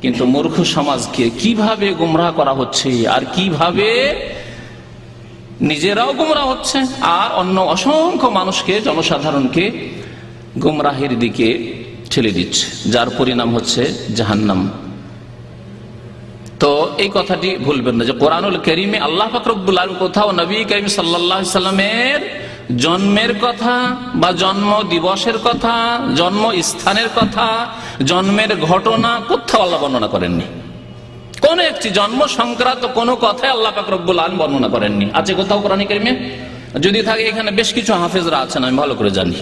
কিন্তু মূর্খ সমাজকে কিভাবে গুমরাহ করা হচ্ছে, আর কিভাবে নিজেরাও গুমরাহ হচ্ছে আর অন্য অসংখ্য মানুষকে, জনসাধারণকে গুমরাহের দিকে ঠেলে দিচ্ছে, যার পরিণাম হচ্ছে জাহান্নাম। তো এই কথাটি ভুলবেন না যে কোরআনুল কারীমে আল্লাহ পাক রব্বুল আলামিন কোথাও নবী করিম সাল্লাল্লাহু আলাইহি সাল্লামের জন্মের কথা বা জন্ম দিবসের কথা, জন্ম স্থানের কথা, জন্মের ঘটনা কোথাও আল্লাহ বর্ণনা করেননি। কোন একটি জন্ম সংক্রান্ত কোনো কথাই আল্লাহ পাক রব্বুল আলামিন বর্ণনা করেননি। আছে কোথাও কোরআনে কারীমে? যদি থাকে, এখানে বেশ কিছু হাফেজরা আছেন, আমি ভালো করে জানি,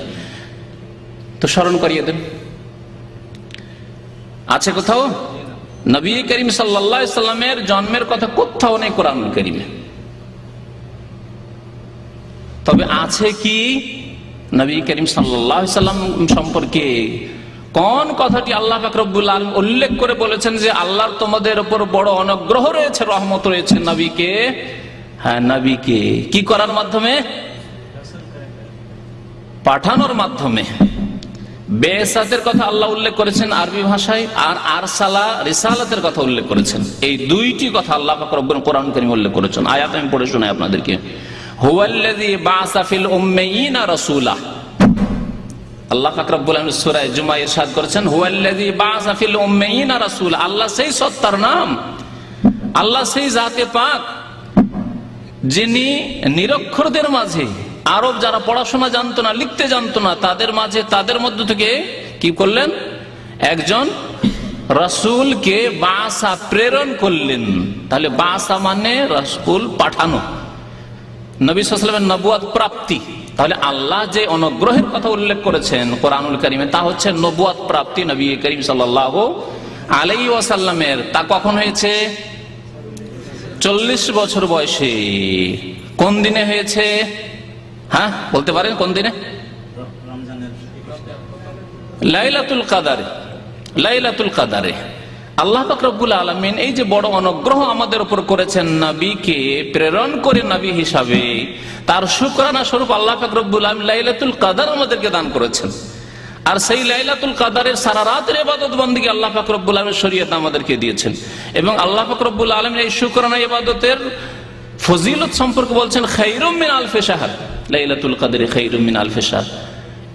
তো স্মরণ করিয়ে দেন। আছে কোথাও? নবী করিম সাল্লাল্লাহু আলাইহি সাল্লামের জন্মের কথা কোথাও নেই কোরআনুল কারীমে। তবে আছে কি নবী করিম সাল্লাল্লাহু আলাইহি সাল্লাম সম্পর্কে কোন কথাটি আল্লাহ পাক রব্বুল আলামিন উল্লেখ করে বলেছেন যে আল্লাহর তোমাদের উপর বড় অনুগ্রহ রয়েছে, রহমত রয়েছে নবীকে? হ্যাঁ, নবীকে কি করার মাধ্যমে? পাঠানোর মাধ্যমে। বেসাতের কথা আল্লাহ উল্লেখ করেছেন আরবি ভাষায়, আর আরসালা রিসালাতের কথা উল্লেখ করেছেন। এই দুইটি কথা আল্লাহ পাক রব্বুল কোরআন কারীমে উল্লেখ করেছেন। আয়াত আমি পড়ে শোনাই আপনাদেরকে। হুয়াল্লাযী বা'সা ফিল উম্মিয়িনা রাসূলা, আল্লাহ পাক রব্বুল আলামিন সূরা জুমা ইরশাদ করেছেন হুয়াল্লাযী বা'সা ফিল উম্মিয়িনা রাসূলা। আল্লাহ সেই সত্তার নাম, আল্লাহ সেই জাতে পাক যিনি নিরক্ষরদের মাঝে, আরব যারা পড়াশোনা জানতো না, লিখতে জানতো না, তাদের মাঝে, তাদের মধ্য থেকে কি করলেন? একজন রাসূলকে বাসা, প্রেরণ করলেন। তাহলে বাসা মানে রাসূল, পাঠানো। নবী সাল্লাল্লাহু আলাইহি ওয়াসাল্লামের নবুয়ত প্রাপ্তি। তাহলে আল্লাহ যে অনুগ্রহের কথা উল্লেখ করেছেন কোরআনুল কারীমে, তা হচ্ছে নবুয়ত প্রাপ্তি নবী করিম সাল্লাল্লাহু আলাইহি ওয়াসাল্লামের। তা কখন হয়েছে? 40 বছর বয়সে। কোন দিনে হয়েছে? হ্যাঁ, বলতে পারেন কোন দিনে? লাইলাতুল কাদারে। লাইলাতুল কাদারে আল্লাহ পাক রব্বুল আলামিন এই যে বড় অনুগ্রহ আমাদের উপর করেছেন, নবীকে প্রেরণ করে নবী হিসাবে, তার শুকরানা স্বরূপ আল্লাহ পাক রব্বুল আলামিন লাইলাতুল কাদার আমাদেরকে দান করেছেন। আর সেই লাইলাতুল কাদারের সারা রাতের ইবাদত বন্দেগী আল্লাহ পাক রব্বুল আলামিন শরীয়ত আমাদেরকে দিয়েছেন। এবং আল্লাহ পাক রব্বুল আলামিন এই শুকরানা ইবাদতের ফজিলত সম্পর্কে বলছেন খায়রুম মিন আলফি শাহর। লাইলাতুল কাদরে খায়রুম মিন আলফি শাহর।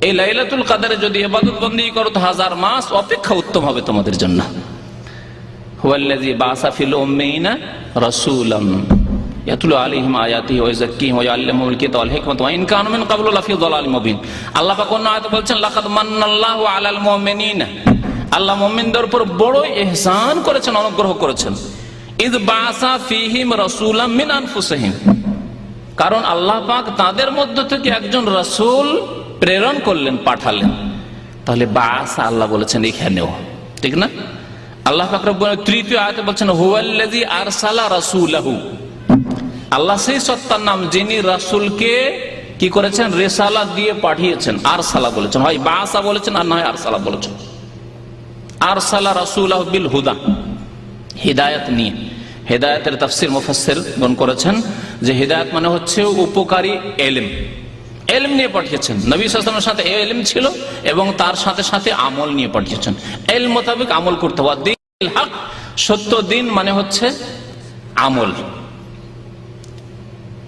এই লাইলাতুল কাদরে যদি ইবাদত বন্দেগী করো তো 1000 মাস অপেক্ষা উত্তম হবে তোমাদের জন্য। হুয়াল্লাযী বা'সা ফিল উম্মিয়িনা রাসূলান ইয়াতলু আলাইহিম আয়াতিহি ওয়া ইউযাক্কিহিম ওয়া ইউআল্লিমুহুমুল কিতাবা ওয়াল হিকমাতা ওয়া ইন কানু মিন ক্বাবলু লাফি যালালিম মুবিন। আল্লাহ পাক অন্য আয়াতে বলছেন লাকাদ মান্নাল্লাহু আলাল মুমিনিনা, আল্লাহ মুমিনদের উপর বড় ইহসান করেছেন, অনুগ্রহ করেছেন। ইয বা'সা ফীহিম রাসূলাম মিন আনফুসিহিম, কারণ আল্লাহ পাক তাদের মধ্য থেকে একজন রাসূল প্রেরণ করলেন, পাঠালেন। তাহলে বা'সা আল্লাহ বলেছেন এখানেও, ঠিক না? আল্লাহ পাক রব্বুল আলামিন তৃতীয় আয়াতে বলছেন হুয়াল্লাযী আরসালা রাসূলাহু। আল্লাহ সেই সত্তার নাম যিনি রাসূলকে কি করেছেন? রিসালাত দিয়ে পাঠিয়েছেন। আরসালা বলেছেন, হয় বা'সা বলেছেন আর না হয় আরসালা বলেছেন। আরসালা রাসূলাহু বিল হুদা, হিদায়াত নিয়ে। হিদায়াতের তাফসীর মুফাসসির গণ করেছেন যে হিদায়াত মানে হচ্ছে উপকারী ইলম। ইলম নিয়ে পাঠিয়েছেন। নবী সাল্লাল্লাহু আলাইহি ওয়াসাল্লামের সাথে ইলম ছিল এবং তার সাথে সাথে আমল নিয়ে পাঠিয়েছেন। ইলম মোতাবেক আমল করতে হবে। দ্বীনুল হক, সত্য দিন মানে হচ্ছে আমল।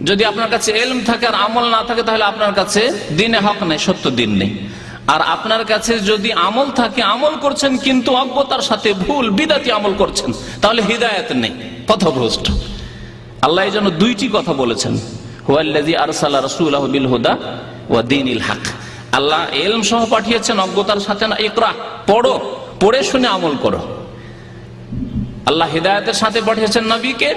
যদি আপনার কাছে ইলম থাকে আর আমল না থাকে, তাহলে আপনার কাছে দ্বীনে হক নেই, সত্য দিন নেই। আর আপনার কাছে যদি আমল থাকে, আমল করছেন কিন্তু অজ্ঞতার সাথে ভুল বিদাতি আমল করছেন, তাহলে হিদায়াত নেই, পথভ্রষ্ট। আল্লাহ এই জন্য দুইটি কথা বলেছেন, হুয়াল্লাযী আরসালা রাসূলাহু বিল হুদা ওয়া দীনিল হক। আল্লাহ ইলম সহ পাঠিয়েছেন, অজ্ঞতার সাথে না। ইকরা, পড়ো, পড়ে শুনে আমল করো। আল্লাহ হিদায়াতের সাথে পাঠিয়েছেন নবীকে,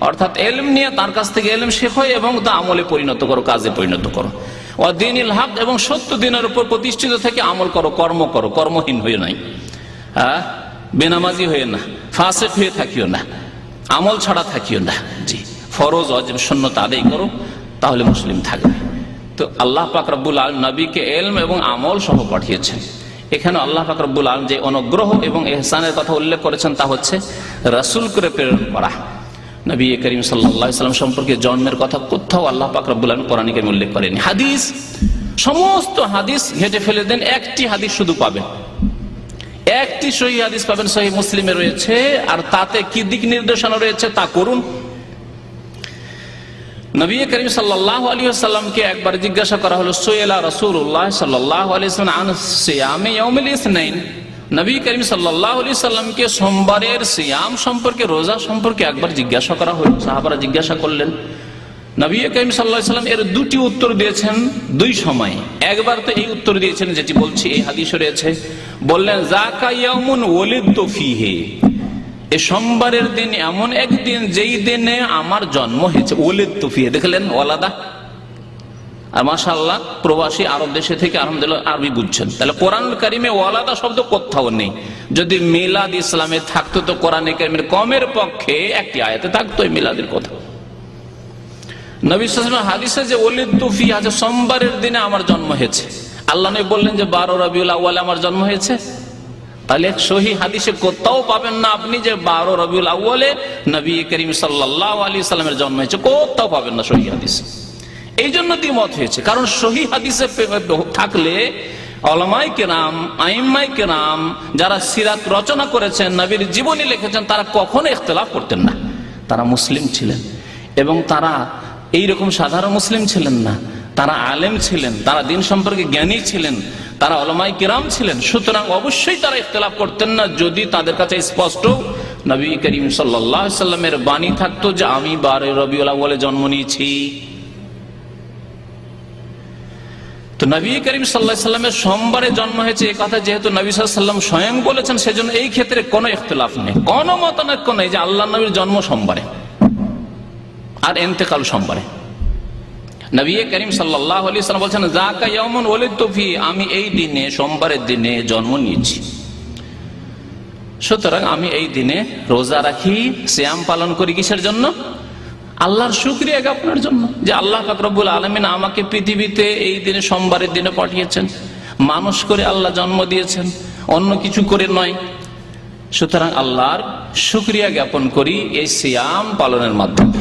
অর্থাৎ ইলম নিয়ে তার কাছ থেকে ইলম শেখো এবং তা আমলে পরিণত করো, কাজে পরিণত করো। ওয়া দীনিল হক, এবং সত্য দিনের উপর প্রতিষ্ঠিত থেকে আমল করো, কর্ম করো, কর্মহীন হয়ে নাই, বেনামাজি হয়ে না, ফাসিক হয়ে থাকিও না, আমল ছাড়া থাকিও না। জি, ফরজ ওয়াজিব সুন্নাত আদায় করো, তাহলে মুসলিম থাকবে। তো আল্লাহ পাক রব্বুল আলামিন নবীকে ইলম এবং আমল সহ পাঠিয়েছেন। এখানে আল্লাহ পাক রব্বুল আলামিন যে অনুগ্রহ এবং ইহসানের কথা উল্লেখ করেছেন তা হচ্ছে রাসূল করে প্রেরণ করা। নবী করিম সাল্লাল্লাহু আলাইহি ওয়াসাল্লাম সম্পর্কে জন্মের কথা কোথাও আল্লাহ পাক রব্বুল আলামিন কোরআনে কারীমে উল্লেখ করেননি। হাদিস, সমস্ত হাদিস ঘেটে ফেলে দেন, একটি হাদিস শুধু পাবেন, একটি সহিহ হাদিস পাবেন, সহিহ মুসলিমে রয়েছে, আর তাতে কি দিক নির্দেশনা রয়েছে তা করুন। নবী করিম সাল্লাল্লাহু আলাইহি ওয়াসাল্লামকে একবার জিজ্ঞাসা করা হলো, সুইলা রাসূলুল্লাহ সাল্লাল্লাহু আলাইহি ওয়াসাল্লাম আন সিয়ামি ইয়াউমিল ইসনাইন। নবী করিম সাল্লাল্লাহু আলাইহি ওয়াসাল্লামকে সোমবারের সিয়াম সম্পর্কে, রোজা সম্পর্কে একবার জিজ্ঞাসা করা হলো। সাহাবারা জিজ্ঞাসা করলেন, নবী করিম সাল্লাল্লাহু আলাইহি ওয়াসাল্লাম এর দুটি উত্তর দিয়েছেন দুই সময়। একবার তো এই উত্তর দিয়েছেন যেটি বলছি, এই হাদিসে রয়েছে, বললেন যাকা ইয়াউমুন ওয়ালিদতু ফীহি, এই সোমবারের দিন এমন একদিন যেই দিনে আমার জন্ম হয়েছে। ওয়ালিদতু ফীহি, দেখলেন ওয়ালাদা। আর মাশাআল্লাহ প্রবাসী আরব দেশে থেকে আলহামদুলিল্লাহ আরবি বুঝছেন, তাহলে কোরআনুল কারীমে ওয়ালাদা শব্দ কোথাও নেই। যদি মিলাদ ইসলামে থাকতো তো কোরআনে কারীমের কমের পক্ষে একটি আয়াতে থাকতো এই মিলাদের কথা। নবী সাল্লাল্লাহু আলাইহি ওয়াসাল্লাম হাদিসে যে ওয়ালিদতু ফীহি আছে, সোমবারের দিনে আমার জন্ম হয়েছে, আল্লাহ নবী বললেন যে 12 রবিউল আউয়ালে আমার জন্ম হয়েছে। তাহলে সহিহ হাদিসে কোথাও পাবেন না আপনি যে 12 রবিউল আউয়ালে নবী করিম সাল্লাল্লাহু আলাইহি ওয়াসাল্লামের জন্ম হয়েছে, কোথাও পাবেন না সহিহ হাদিসে। এই জন্য দ্বিমত হয়েছে, কারণ সহিহ হাদিসে থাকলে উলামায়ে কেরাম, আইম্মায়ে কেরাম যারা সিরাত রচনা করেছেন, নবীর জীবনী লিখেছেন, তারা কখনো ইখতিলাফ করতেন না। তারা মুসলিম ছিলেন এবং তারা এইরকম সাধারণ মুসলিম ছিলেন না, তারা আলেম ছিলেন, তারা দিন সম্পর্কে জ্ঞানী ছিলেন, তারা উলামায়ে কিরাম ছিলেন। সুতরাং অবশ্যই তারা ইখতিলাফ করতেন না যদি তাদের কাছে স্পষ্ট নবী করিম সাল্লাল্লাহু আলাইহি ওয়াসাল্লামের বাণী থাকতো যে আমি 12 রবিউল আউয়ালে জন্ম নিয়েছি। তো নবী করিম সাল্লাল্লাহু আলাইহি ওয়াসাল্লামের সোমবারে জন্ম হয়েছে এই কথা যেহেতু নবী সাল্লাল্লাহু আলাইহি ওয়াসাল্লাম স্বয়ং বলেছেন, সেজন্য এই ক্ষেত্রে কোনো ইখতিলাফ নেই, কোনো মতানৈক্য নেই যে আল্লাহর নবীর জন্ম সোমবারে আর ইন্তেকাল সোমবারে। নবী করিম সাল্লাল্লাহু আলাইহি ওয়াসাল্লাম বলেছেন যাকা ইয়াউমুন ওয়ালিদতু ফী, আমি এই দিনে সোমবারের দিনে জন্ম নিয়েছি, সুতরাং আমি এই দিনে রোজা রাখি, সিয়াম পালন করি। কিসের জন্য? আল্লাহর শুকরিয়া জ্ঞাপনের জন্য, যে আল্লাহ পাক রব্বুল আলামিন আমাকে পৃথিবীতে এই দিনে সোমবারের দিনে পাঠিয়েছেন, মানুষ করে আল্লাহ জন্ম দিয়েছেন, অন্য কিছু করে নয়। সুতরাং আল্লাহর শুকরিয়া জ্ঞাপন করি এই সিয়াম পালনের মাধ্যমে।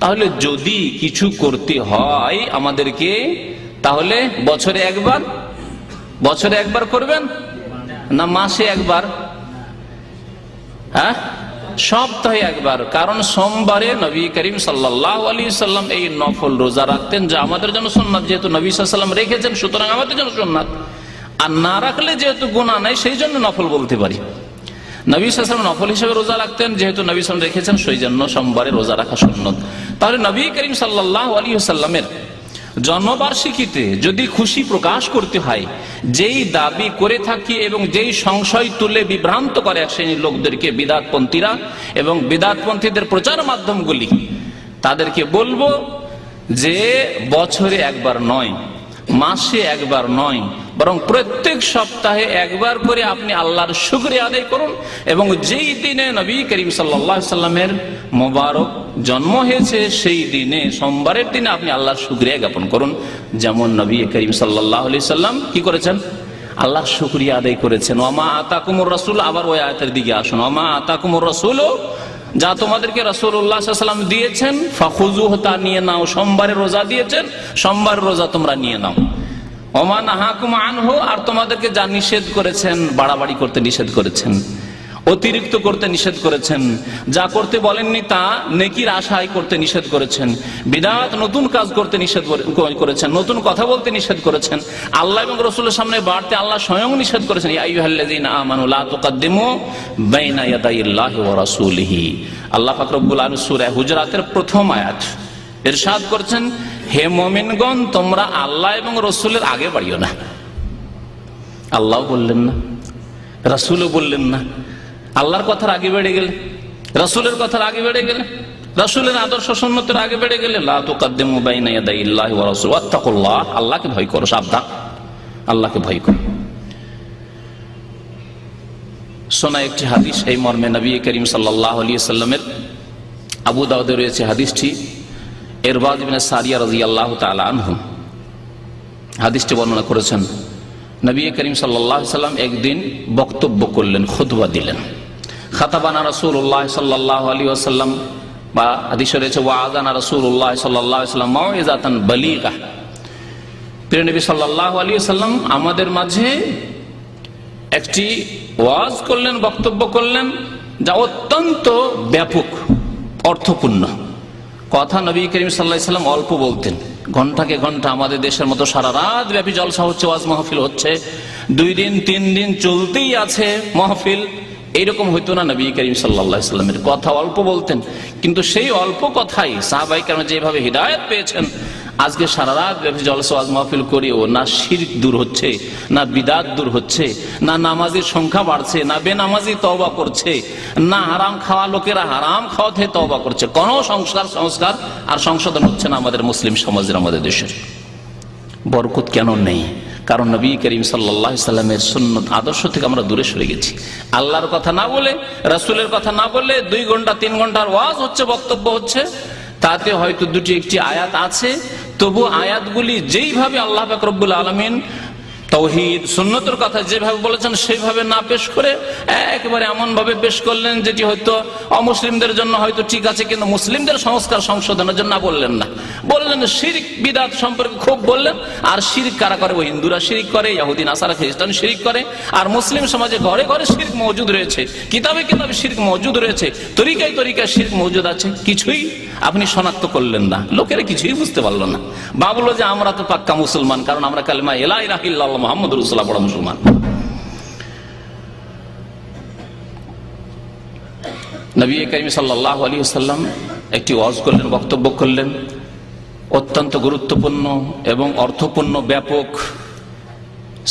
তাহলে যদি কিছু করতে হয় আমাদেরকে, তাহলে বছরে একবার করবেন না মাসে একবার? হ্যাঁ, সপ্তাহে একবার। কারণ সোমবারে নবী করিম সাল্লাল্লাহু আলাইহি ওয়াসাল্লাম এই নফল রোজা রাখতেন, যা আমাদের জন্য সুন্নাত। যেহেতু নবী সাল্লাল্লাহু আলাইহি ওয়াসাল্লাম রেখেছেন, সুতরাং আমাদের জন্য সুন্নাত। আর না রাখলে যেহেতু গুনাহ নাই, সেই জন্য নফল বলতে পারি। নবী সাল্লাল্লাহু আলাইহি ওয়াসাল্লাম নফল হিসেবে রোজা রাখতেন, যেহেতু নবী সাল্লাল্লাহু আলাইহি ওয়াসাল্লাম রেখেছেন, সেই জন্য সোমবারে রোজা রাখা সুন্নাত। তাহলে নবী করিম সাল্লাল্লাহু আলাইহি ওয়াসাল্লামের জন্মবার্ষিকীতে যদি খুশি প্রকাশ করতে হয়, যেই দাবি করে থাকি এবং যেই সংশয় তুলে বিভ্রান্ত করে এক শ্রেণীর লোকদেরকে, বিদআতপন্থীরা এবং বিদআতপন্থীদের প্রচার মাধ্যমগুলি, তাদেরকে বলবো যে বছরে একবার নয়, মাসে একবার নয়, বরং প্রত্যেক সপ্তাহে একবার করে আপনি আল্লাহর শুকরিয়া আদায় করুন। এবং যেই দিনে নবী করিম সাল্লাল্লাহু আলাইহি ওয়াসাল্লামের মোবারক জন্ম হয়েছে, সেই দিনে সোমবারের দিনে আপনি আল্লাহর শুকরিয়া জ্ঞাপন করুন। যেমন নবী করিম সাল্লাল্লাহু আলাইহি ওয়াসাল্লাম কি করেছেন? আল্লাহর শুকরিয়া আদায় করেছেন। ওয়ামা আতাকুমুর রাসূল, আবার ওই আয়াতের দিকে আসুন, ওয়ামা আতাকুমুর রাসূল, যা তোমাদেরকে রাসূলুল্লাহ সাল্লাল্লাহু আলাইহি ওয়াসাল্লাম দিয়েছেন, ফাখুযুহু, তা নিয়ে নাও। সোমবারের রোজা দিয়েছেন, সোমবারের রোজা তোমরা নিয়ে নাও। ওমা নাহাকুম আনহু, আর তোমাদেরকে যা নিষেধ করেছেন, বাড়াবাড়ি করতে নিষেধ করেছেন, অতিরিক্ত করতে নিষেধ করেছেন, যা করতে বলেননি তা নেকির আশায় করতে নিষেধ করেছেন, বিদআত নতুন কাজ করতে নিষেধ করেছেন, নতুন কথা বলতে নিষেধ করেছেন, আল্লাহ এবং রাসূলের সামনে বাড়তে আল্লাহ স্বয়ং নিষেধ করেছেন। ইয়া আইয়ুহাল্লাযীনা আমানু লা তুকদ্দিমু বাইনা ইয়াদাইল্লাহি ওয়া রাসূলিহি। আল্লাহ পাক রব্বুল আলামিন সূরা হুজরাতের প্রথম আয়াত ইরশাদ করেছেন, হে মুমিনগণ, তোমরা আল্লাহ এবং রাসূলের আগে বাড়িও না। আল্লাহ বললেন না, রাসূলও বললেন না। আল্লাহর কথার আগে বেড়ে গেলে, রাসূলের কথার আগে বেড়ে গেলে, রাসূলের আদর্শ সুন্নতের আগে বেড়ে গেলে, লা তুকদ্দিমু বাইনা ইয়াদাইল্লাহি ওয়া রাসূলিহি ওয়াত্তাকুল্লাহ, আল্লাহকে ভয় করো, সাবধান, আল্লাহকে ভয় করো। শোনা একটি হাদিস এই মর্মে, নবী করিম সাল্লাল্লাহু আলাইহি ওয়াসাল্লামের, আবু দাউদে রয়েছে হাদিসটি, ইরবাদ ইবনে সারিয়া রাদিয়াল্লাহু তাআলা আনহু হাদিসটি বর্ণনা করেছেন। নবী করিম সাল্লাল্লাহু আলাইহি ওয়াসাল্লাম একদিন বক্তব্য করলেন, খুতবা দিলেন। খাতাবানা রাসূলুল্লাহ সাল্লাল্লাহু আলাইহি ওয়াসাল্লাম, বা হাদিসে রয়েছে ওয়াআযানা রাসূলুল্লাহ সাল্লাল্লাহু আলাইহি ওয়াসাল্লাম মাউইযাতান বালিগা। প্রিয় নবী সাল্লাল্লাহু আলাইহি ওয়াসাল্লাম আমাদের মাঝে একটি ওয়াজ করলেন, বক্তব্য করলেন যা অত্যন্ত ব্যাপক, অর্থপূর্ণ কথা। নবী করিম সাল্লাল্লাহু আলাইহি ওয়াসাল্লাম অল্প বলতেন, ঘন্টাকে ঘন্টা আমাদের দেশের মতো সারা রাত ব্যাপী জলসা হচ্ছে, ওয়াজ মাহফিল হচ্ছে, 2 দিন 3 দিন চলতেই আছে মাহফিল, এইরকম হইতো না। নবী করিম সাল্লাল্লাহু আলাইহি ওয়াসাল্লামের কথা অল্প বলতেন, কিন্তু সেই অল্প কথাই সাহাবায়ে কেরাম যেভাবে হিদায়াত পেয়েছেন, আজকে সারা রাত ব্যাপী জলসা ওয়াজ মাহফিল করেও না শিরক দূর হচ্ছে, না বিদআত দূর হচ্ছে, না নামাজির সংখ্যা বাড়ছে, না বেনামাজি তওবা করছে, না হারাম খাওয়া লোকেরা হারাম খাওয়া থেকে তওবা করছে। কোনো সংস্কার আর সংশোধন হচ্ছে না আমাদের মুসলিম সমাজের, আমাদের দেশের। বরকত কেন নেই? কারণ নবী করিম সাল্লাল্লাহু আলাইহি ওয়াসাল্লামের সুন্নাত আদর্শ থেকে আমরা দূরে সরে গেছি। আল্লাহর কথা না বলে, রাসূলের কথা না বলে 2 ঘন্টা 3 ঘন্টার ওয়াজ হচ্ছে, বক্তব্য হচ্ছে, তাতে হয়তো 2টি-1টি আয়াত আছে, তবু আয়াতগুলি যেইভাবে আল্লাহ পাক রব্বুল আলামিন তাওহীদ সুন্নতের কথা যেভাবে বলেছেন সেইভাবে না পেশ করে একেবারে এমন ভাবে পেশ করলেন যেটি হয়তো অমুসলিমদের জন্য হয়তো ঠিক আছে, কিন্তু মুসলিমদের সংস্কার সংশোধনের জন্য বললেন না। বললেন শিরক বিদআত সম্পর্কে খুব বললেন। আর শিরক কারা করে? ওই হিন্দুরা শিরক করে, ইহুদি নাসারা খ্রিস্টান শিরক করে। আর মুসলিম সমাজে ঘরে ঘরে শিরক মওজুদ রয়েছে, কিতাবে কিতাবে শিরক মওজুদ রয়েছে, তরিকায় তরিকায় শিরক মওজুদ আছে, কিছুই আপনি শনাক্ত করলেন না, লোকেরা কিছুই বুঝতে পারলো না। ভাবলো যে আমরা তো পাক্কা মুসলমান, কারণ আমরা কালিমা লা ইলাহা ইল্লাল্লাহ মুহাম্মাদুর রাসূলুল্লাহ পড়া মুসলমান। নবী করিম সাল্লাল্লাহু আলাইহি ওয়াসাল্লাম একটি ওয়াজ করলেন, বক্তব্য করলেন, অত্যন্ত গুরুত্বপূর্ণ এবং অর্থপূর্ণ, ব্যাপক।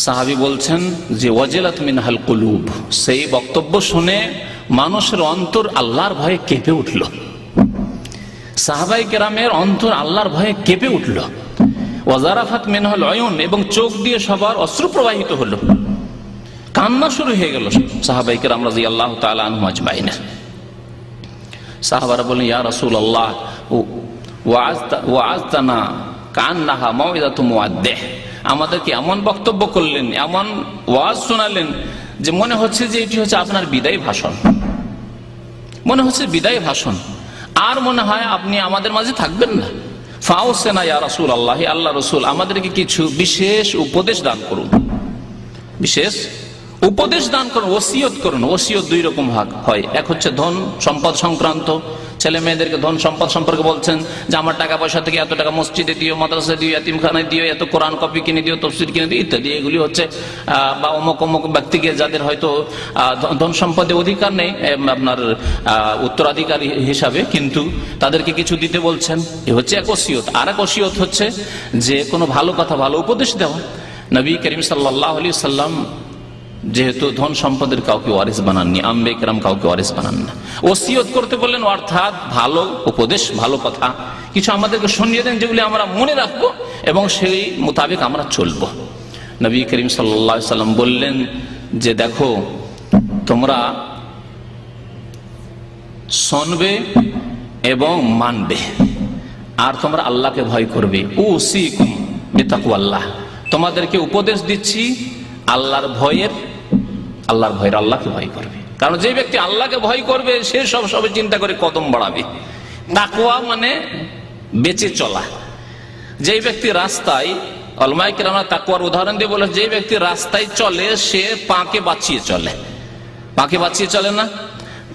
সাহাবী বলছেন যে ওয়াজিলাত মিনহাল কুলুব, সেই বক্তব্য শুনে মানুষের অন্তর আল্লাহর ভয়ে কেঁপে উঠল। সাহাবায়ে কেরামের অন্তর আল্লাহর ভয়ে কেঁপে উঠল। ওয়াজারাফাত মিনহুল উয়ুন, এবং চোখ দিয়ে সবার অশ্রু প্রবাহিত হলো, কান্না শুরু হয়ে গেল সাহাবায়ে কেরাম রাদিয়াল্লাহু তাআলা আনহুম আজমাইন। সাহাবারা বলেন, ইয়া রাসূলুল্লাহ ওয়াআযতানা কান্নাহা মাউইযাতু মুআদ্দিহ, আমাদেরকে এমন বক্তব্য করলেন, এমন ওয়াজ শোনালেন যে মনে হচ্ছে যে এটি হচ্ছে আপনার বিদায় ভাষণ, মনে হচ্ছে বিদায় ভাষণ, আর মনে হয় আপনি আমাদের মাঝে থাকবেন না। ফাউসেনা ইয়া রাসূলুল্লাহ, আল্লাহ রাসূল আমাদেরকে কিছু বিশেষ উপদেশ দান করুন, বিশেষ উপদেশ দান করুন, ওসিয়ত করুন। ওসিয়ত 2 রকম ভাগ হয়, এক হচ্ছে ধন সম্পদ সংক্রান্ত, ছেলে মেয়েদেরকে ধন সম্পদ সম্পর্কে বলছেন যে আমার টাকা পয়সা থেকে এত টাকা মসজিদে দিও, মাদ্রাসায় দিও, এতিমখানায় দিও, এত কোরআন কপি কিনে দিও, তফসির কিনে দিও ইত্যাদি। এগুলি হচ্ছে বা অমুক অমুক ব্যক্তিকে যাদের হয়তো ধন সম্পদে অধিকার নেই আপনার উত্তরাধিকারী হিসাবে, কিন্তু তাদেরকে কিছু দিতে বলছেন, এ হচ্ছে এক ওসিয়ত। আর এক ওসিয়ত হচ্ছে যে কোনো ভালো কথা, ভালো উপদেশ দেওয়া। নবী করিম সাল্লাল্লাহু আলাইহি ওয়াসাল্লাম যেহেতু ধন সম্পদের কাউকে ওয়ারিস বানাননি, আম্বে কেরাম কাউকে ওয়ারিস বানান না, ওসিয়ত করতে বললেন, অর্থাৎ ভালো উপদেশ, ভালো কথা কিছু আমাদেরকে শুনিয়ে দেন যেগুলি আমরা মনে রাখবো এবং সেই মোতাবেক আমরা চলবো। নবী করিম সাল্লাল্লাহু আলাইহি ওয়াসাল্লাম বললেন যে দেখো, তোমরা শুনবে এবং মানবে, আর তোমরা আল্লাহকে ভয় করবে। উসিকুম বিতাকওয়াল্লাহ, তোমাদেরকে উপদেশ দিচ্ছি আল্লাহর ভয়ের, আল্লাহকে ভয় করবে। কারণ যে ব্যক্তি আল্লাহকে ভয় করবে সে সব চিন্তা করে কদম বাড়াবে। তাকওয়া মানে বেঁচে চলা। যে ব্যক্তি রাস্তায়, উলামায়ে কেরাম তাকওয়ার উদাহরণ দিয়ে বলে, যে ব্যক্তি রাস্তায় চলে সে পাকে বাঁচিয়ে চলে। পাকে বাঁচিয়ে চলে না,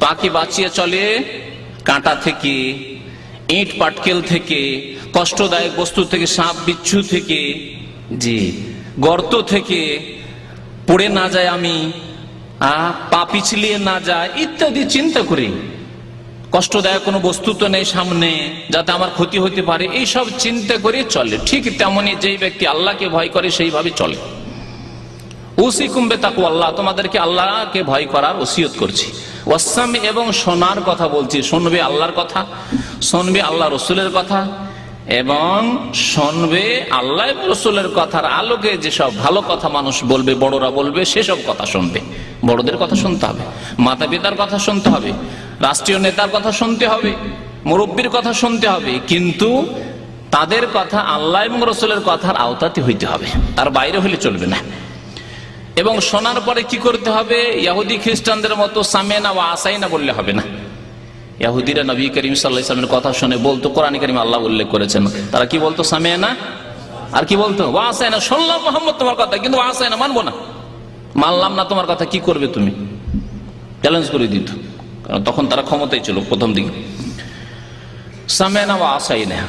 পাকে বাঁচিয়ে চলে কাঁটা থেকে, ইট পাটকেল থেকে, কষ্টদায়ক বস্তু থেকে, সাপ বিচ্ছু থেকে, জি গর্ত থেকে পড়ে না যায় আমি, পা পিছলিয়ে না যায় ইত্যাদি চিন্তা করি। কষ্টদায়ক কোনো বস্তু তো নেই সামনে যাতে আমার ক্ষতি হতে পারে, এইসব চিন্তা করে চলে। ঠিক তেমনি যেই ব্যক্তি আল্লাহকে ভয় করে সেইভাবে চলে। উসিকুম বিতাকওয়াল্লাহ, তোমাদেরকে আল্লাহকে ভয় করার ওসিয়ত করছি। ওয়াসসামি, এবং শোনার কথা বলছি, শুনবে আল্লাহর কথা, শুনবে আল্লাহ রসুলের কথা, এবং শুনবে আল্লাহ রসুলের কথার আলোকে যেসব ভালো কথা মানুষ বলবে, বড়রা বলবে, সেসব কথা শুনবে। বড়দের কথা শুনতে হবে, মাতা পিতার কথা শুনতে হবে, রাষ্ট্রীয় নেতার কথা শুনতে হবে, মুরব্বীর কথা শুনতে হবে, কিন্তু তাদের কথা আল্লাহ এবং রসুলের কথার আওতাতে হইতে হবে, তার বাইরে হলে চলবে না। এবং শোনার পরে কি করতে হবে? ইহুদি খ্রিস্টানদের মতো সামেনা ওয়া আসাইনা বললে হবে না। ইহুদিরা নবী করিম সাল্লাল্লাহু আলাইহি ওয়াসাল্লামের কথা শুনে বলতো, কোরআনে কারীমে আল্লাহ উল্লেখ করেছেন, তারা কি বলতো? সামেনা, আর কি বলতো? ওয়া আসাইনা, শুনলাম মুহাম্মদ তোমার কথা, কিন্তু ওয়া আসাইনা, মানবো না। মানলাম না তোমার কথা, কি করবে তুমি? চ্যালেঞ্জ করে দিত, কারণ তখন তারা ক্ষমতায় ছিল প্রথম দিকে। সামেনা ওয়া আসাইনা,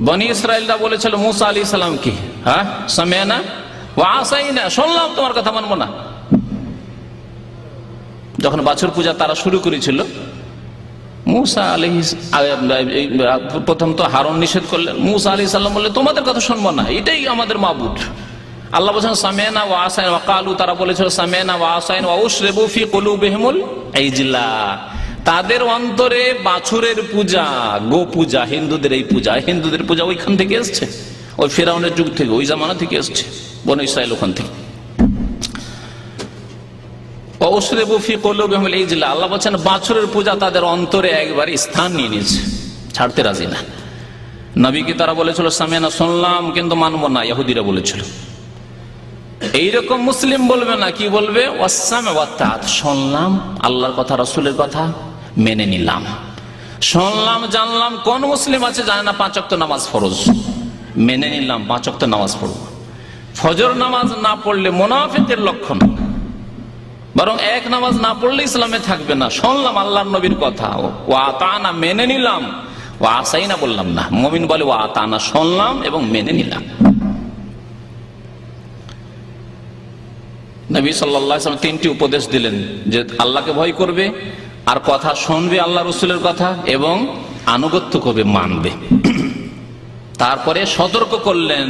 বনি ইসরাইলরা বলেছিল মুসা আলাইহিস সালামকে, হ্যাঁ সামেনা ওয়া আসাইনা, শুনলাম তোমার কথা, মানবো না। যখন বাছুর পূজা তারা শুরু করেছিল, মুসা আলাইহিস, প্রথম তো হারুন নিষেধ করলেন, মুসা আলাইহিস সালাম বললেন তোমাদের কথা শুনবো না, এটাই আমাদের মাবুদ। আল্লাহ বলেছেন সামেনা ওয়া আসাইনা ওয়া ক্বালু, তারা বলেছিল সামেনা ওয়া আসাইনা ওয়া উশরিবু ফি কুলুবিহিমুল ইজলা, তাদের অন্তরে বাছুরের পূজা, গো পূজা, হিন্দুদের এই পূজা, হিন্দুদের পূজা ওইখান থেকে এসছে, ওই ফিরআউনের যুগ থেকে, ওই জামানা থেকে এসছে, বনী ইসরাইল ওখান থেকে। আল্লাহ বলছেন বাছুরের পূজা তাদের অন্তরে একবারে স্থান নিয়ে নিয়েছে, ছাড়তে রাজি না। নবীকে তারা বলেছিল সামিনা, শুনলাম কিন্তু মানবো না, ইহুদিরা বলেছিল। এইরকম মুসলিম বলবে না, কি বলবে? শুনলাম আল্লাহর কথা, রাসূলের কথা, মেনে নিলাম। শুনলাম জানলাম, কোন মুসলিম আছে জানে না 5 ওয়াক্ত নামাজ ফরজ? মেনে নিলাম 5 ওয়াক্ত নামাজ পড়ব। ফজর নামাজ না পড়লে মুনাফিকের লক্ষণ, বরং এক নামাজ না পড়লে ইসলামে থাকবে না। শুনলাম আল্লাহর নবীর কথা, ওয়া আতানা, মেনে নিলাম, ওয়া আসাইনা বললাম না। মুমিন বলে ওয়া আতানা, শুনলাম এবং মেনে নিলাম। নবী সাল্লাল্লাহু আলাইহি ওয়াসাল্লাম 3টি উপদেশ দিলেন, যে আল্লাহকে ভয় করবে, আর কথা শুনবে আল্লাহ রাসূলের কথা, এবং আনুগত্য করবে, মানবে। তারপরে সতর্ক করলেন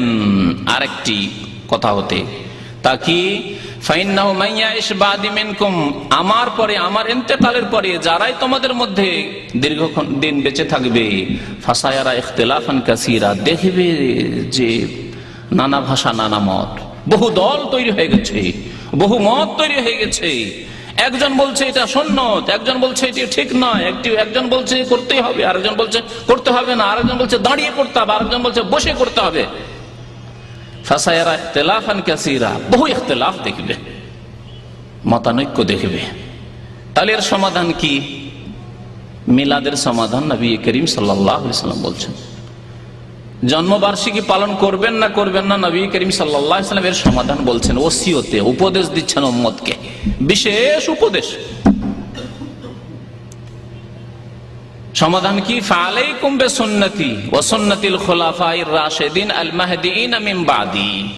আরেকটি কথা হতে, তা কি? ফাইন্নাহু মাইয়াইশ বাদি মিনকুম, আমার পরে, আমার ইন্তেকালের পরে যারাই তোমাদের মধ্যে দীর্ঘক্ষণ দিন বেঁচে থাকবে, ফাসায়ারা ইখতিলাফান কাসীরা, দেখবে যে নানা ভাষা, নানা মত, বহু দল তৈরি হয়ে গেছে, বহু মত তৈরি হয়ে গেছে। একজন বলছে এটা সুন্নত, একজন বলছে এটি ঠিক নয়, একজন বলছে করতেই হবে, আরেকজন বলছে করতে হবে না, আরেকজন বলছে দাঁড়িয়ে করতে হবে, আরেকজন বলছে বসে করতে হবে। ফাসায়ারা ইখতিলাফান কাসীরা, বহু ইখতিলাফ দেখবে, মতানৈক্য দেখবে। তাহলে এর সমাধান কি? মিলাদের সমাধান নবী করিম সাল্লাল্লাহু আলাইহি ওয়াসাল্লাম বলছেন। জন্মবার্ষিকী পালন করবেন না করবেন না, নবী করিম সাল্লাল্লাহু আলাইহি ওয়াসাল্লাম এর সমাধান বলছেন, ওসিয়তে উপদেশ দিচ্ছেন উম্মতকে, বিশেষ উপদেশ। সমাধান কি? ফালাইকুম বিসুন্নতি ওয়া সুন্নাতিল খুলাফায়ে রাশিদিন আল মাহদিয়িন মিন বাদি।